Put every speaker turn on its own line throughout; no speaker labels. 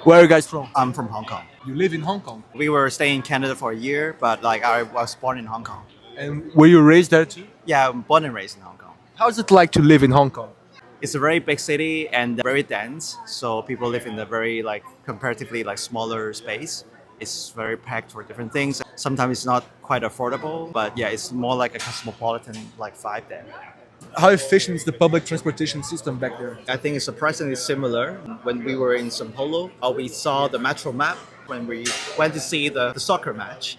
Where are you guys from?
I'm from Hong Kong.
You live in Hong Kong.
We were staying in Canada for a year, but like I was born in Hong Kong.
And were you raised there too?
Yeah, I'm born and raised in Hong Kong.
How's it like to live in Hong Kong?
It's a very big city and very dense, so people live in a very like comparatively like smaller space. It's very packed for different things. Sometimes it's not quite affordable, but yeah, it's more like a cosmopolitan like vibe there.
How efficient is the public transportation system back there?
I think it's surprisingly similar. When we were in São Paulo, we saw the metro map when we went to see the soccer match,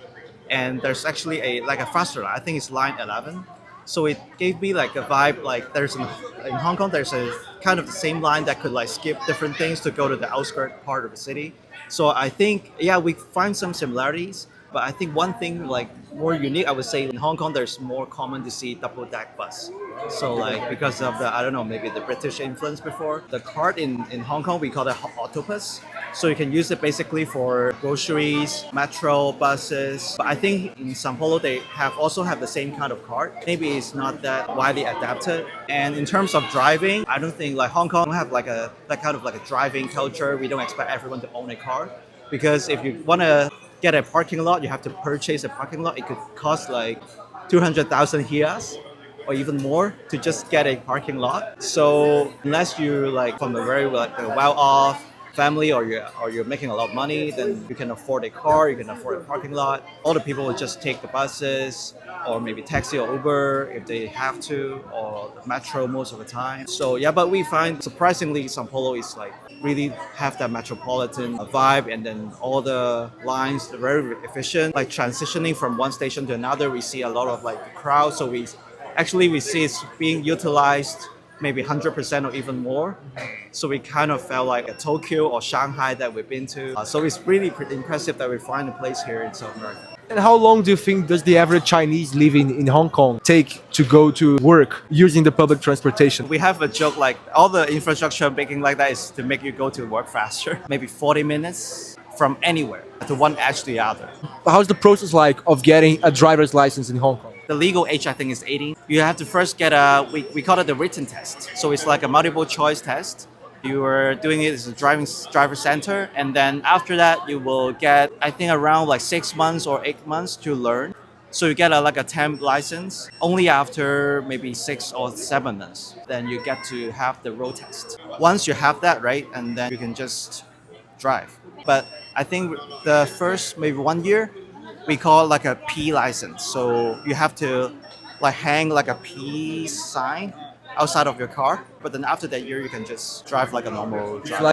and there's actually a faster line. I think it's line 11. So it gave me like a vibe like in Hong Kong there's a kind of the same line that could like skip different things to go to the outskirt part of the city. So I think yeah we find some similarities, but I think one thing like more unique I would say in Hong Kong there's more common to see double deck bus. So like because of the I don't know maybe the British influence before the cart in Hong Kong we call it octopus. So you can use it basically for groceries, metro, buses. But I think in São Paulo they also have the same kind of cart. Maybe it's not that widely adapted. And in terms of driving, I don't think like Hong Kong have like that kind of like a driving culture. We don't expect everyone to own a car because if you want to get a parking lot, you have to purchase a parking lot. It could cost like 200,000 hias or even more to just get a parking lot. So unless you're like from a very like a well-off family or you're making a lot of money, then you can afford a car, you can afford a parking lot. All the people will just take the buses or maybe taxi or Uber if they have to, or the metro most of the time. So yeah, but we find surprisingly São Paulo is like really have that metropolitan vibe, and then all the lines are very efficient. Like transitioning from one station to another, we see a lot of like crowd. So we see it's being utilized maybe 100% or even more. So we kind of felt like a Tokyo or Shanghai that we've been to. So it's really pretty impressive that we find a place here in South America.
And how long do you think does the average Chinese living in Hong Kong take to go to work using the public transportation?
We have a joke like all the infrastructure making like that is to make you go to work faster. Maybe 40 minutes from anywhere to one edge to the other.
How's the process like of getting a driver's license in Hong Kong?
The legal age, I think, is 18. You have to first get we call it the written test. So it's like a multiple choice test. You are doing it as a driver center. And then after that, you will get, I think, around like 6 months or 8 months to learn. So you get like a temp license only after maybe 6 or 7 months. Then you get to have the road test. Once you have that, right, and then you can just drive. But I think the first maybe 1 year, we call like a P license. So you have to like hang like a P sign outside of your car. But then after that year, you can just drive like a normal driver.